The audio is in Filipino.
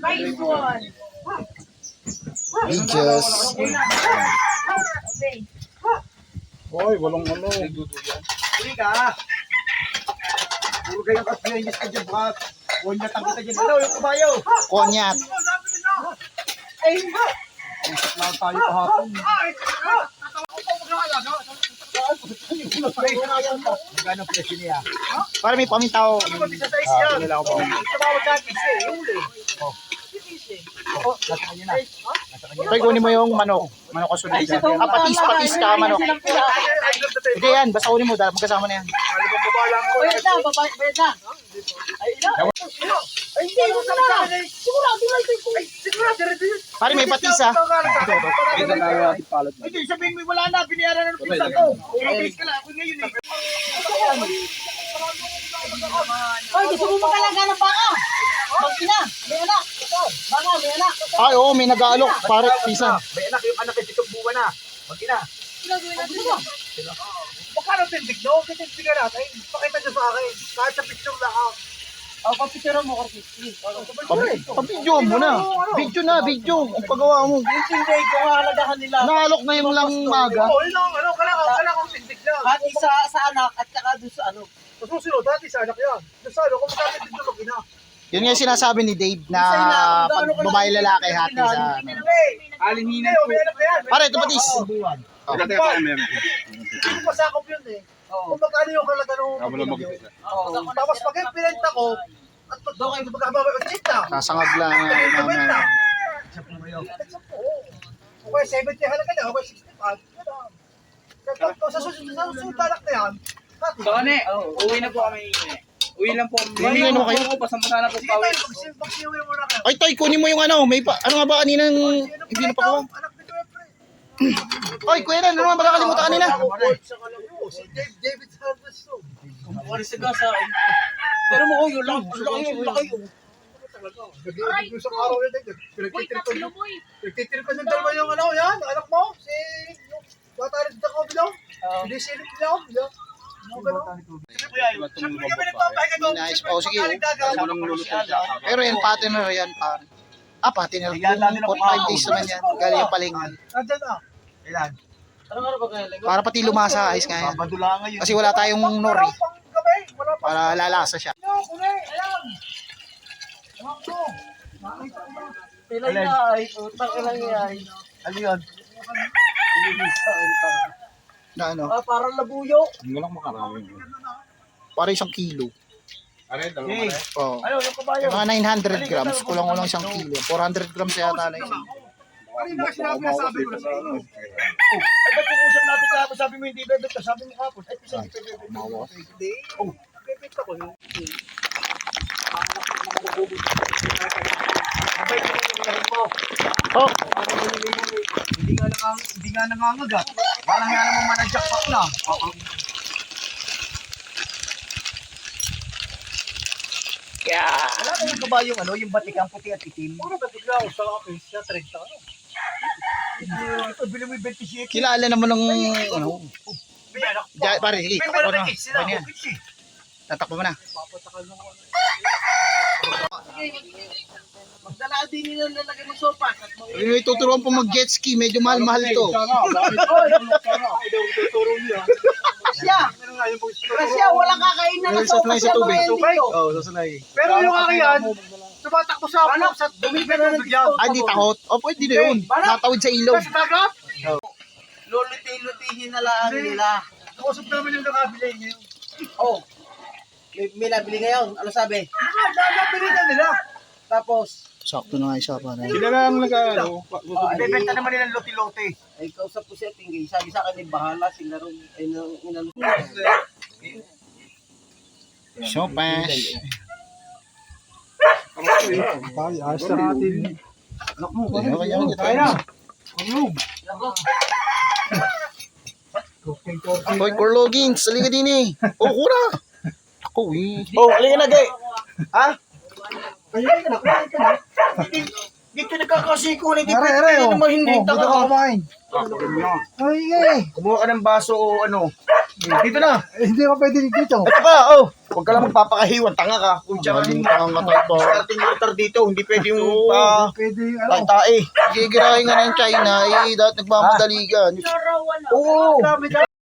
Nice one. Videos. Okay. Hoy, walang ano. Huli ka. Puro kayo kasi ka dyan, baka. Huwag na takot ka dyan. Hello, yung kabayo. Konyat. Ay, Lang tayo kahapon. Magkano presyo niya? Para may pamintaw. Ano ba bisa size yan? Nila ako pa. Tumawag sa akin siya, yung huli. Oh, nasa kanya na. Toy, kunin mo yung manok. Manok kasunod. Patis ka, manok. Hindi yan, basta kunin mo. Magkasama na yan. bayad na, bayad na. Ay, ina. Ay, hindi mo na. Sigurado lang ito. Ay, sigurado rin yun. Pare, may patis ha. Ito na yung ating palad. Ay, di, sabihin mo wala na, binayaran na ng pizza ko. Ilang ka lang, ako ngayon eh. Ay, gusto mo magkalaga ng baka? Mag-ina, may anak. Ito, baka, may anak. Ay, oo, may nag-aalok. Pare, pisa. May anak, yung anak ay pitong buwan na. Mag-ina. Ginagawin natin ba? Magkano tindig, no? Kitindigan natin. Pakita nyo sa akin. Kahit sa picture lang ako. Oh, papicturean mo, Corky. Pabidyo mo na. Video na, video. Ang pagawa mo. Intindi ko nga halagahan nila. Naalok na yung lang maga. Oo, yun lang, ano, kailangan kong tindig lang. At isa sa anak at saka doon sa ano. Masusunod, dati sa anak yan. Doon sa ano, kung magkano tindig na mag-ina. Yun nga yung sinasabi ni Dave na pag babae lalaki hati sa ano. Alininan ko. May anak na yan. Pare, ito patis. Dati pa kami. Hindi ko pasakop yun eh. Kung magkano yung kalaga nung tapos pag yung pinenta ko, at doon kayo magkababa yung chita. Sasangag lang naman. Okay, 70 halaga na, okay, 65. Sa susunod anak na yan, Baka ne, uwi na po kami. Uwi lang po. Uwi na kayo? Basta-basta na po sige pawis. tayo, pagsiuwi mo na kayo. Ay, Toy, kunin mo yung ano. May pa, ano nga ba kaninang hindi na pa ko? Anak ni Jeffrey. Oy, kuya na, ano naman ba nakalimutan kanina? Si David Henderson. Kumukuha sa gasa. Pero mo, yun lang. Laki yun. Nag-iibig yung isang araw na din. Pinagtitripan ng dalawa yung ano, yan, anak mo, si... Batalid na ko bilaw. Hindi silip niya, bilaw. Nice. Oh, sige. Pero yan, partner yan, pare. Partner. 45 days naman yan. Galing yung palingan. Nandyan na. Ilan? Anong ano ba kaya? Para pati lumasa, ayos nga yan. Babadulangan yun. Kasi wala tayong nori. Wala pa. Para lalasa siya. Ayan. Ayan ko. Nakita ko ba? Pilay na ay, utang ka lang yan. Ano yun? Na ano? Parang labuyo. Hindi lang makarami. Para 1 kilo. Ano yun? Dalawa Hey. na Oh. Ano yung kabayo? Mga 900 grams. Kulang-kulang 1 kilo. 400 grams yata na isa. Kanina kasi sabi ko na sa inyo. eh. Eh, ba't yung usap natin kahapon? Sabi mo hindi bebenta. Sabi mo kahapon. Ay, kasi hindi bebenta. Hindi. Oh, bebenta ko yun. Abay, kinahin mo. Oh, Hindi nga nangangagat. Parang nga naman manadjakpak na. Wala na yung kabayong ano, yung batikang puti at itim. Puro batik lang. Sa kapis, siya 30 ano. Ito, bili mo yung 27. kilala naman ng ano. May anak pa. Pare, sige. May Takbo na. malaki sila. Ano yan? Okay, Tatakbo mo na. Magdala din nila lalagay ng sopa. May tuturuan po mag-jet ski. Medyo mahal-mahal to. Rasya, walang kakainan ng sopa Sasanay sa tubig. dito. Oh, sasanay. Pero yung akin yan, tumatakbo sa anak, sa bumibig ng bigyan. Hindi takot. Oh, pwede na yun. Natawid sa ilaw. Sa dagat? Luluti-lutihin na lang nila. Nakusap namin yung nakabili ngayon. Oh, may nabili ngayon. Ano sabi? Nabili na nila. Tapos, Sakto na nga isa pa. Sila lang nag-ano. Ibebenta naman nila lote-lote. ay kausap ko siya tinggi. Sabi sa akin, bahala sila rin. Ay, inano. Sopas. Ayos na natin. Hoy, Corlogin, sali ka din eh. Oh, kura. Ako eh. Oh, alin na gay. Ha? Ayun ka na, kumain ka na. Dito nagkakasiko ulit. Hindi naman hindi. Taka kumain. Ay, kumuha ka ng baso o ano. Dito na. Hindi ka pwede dito. Ito pa, oh. Huwag ka lang magpapakahiwan, tanga ka. Kung tsaka Maling pangatay po. starting water dito, hindi pwede yung Pwede yung ano. tae. Gigirahin nga ng China, dapat nagmamadali ka. Oo.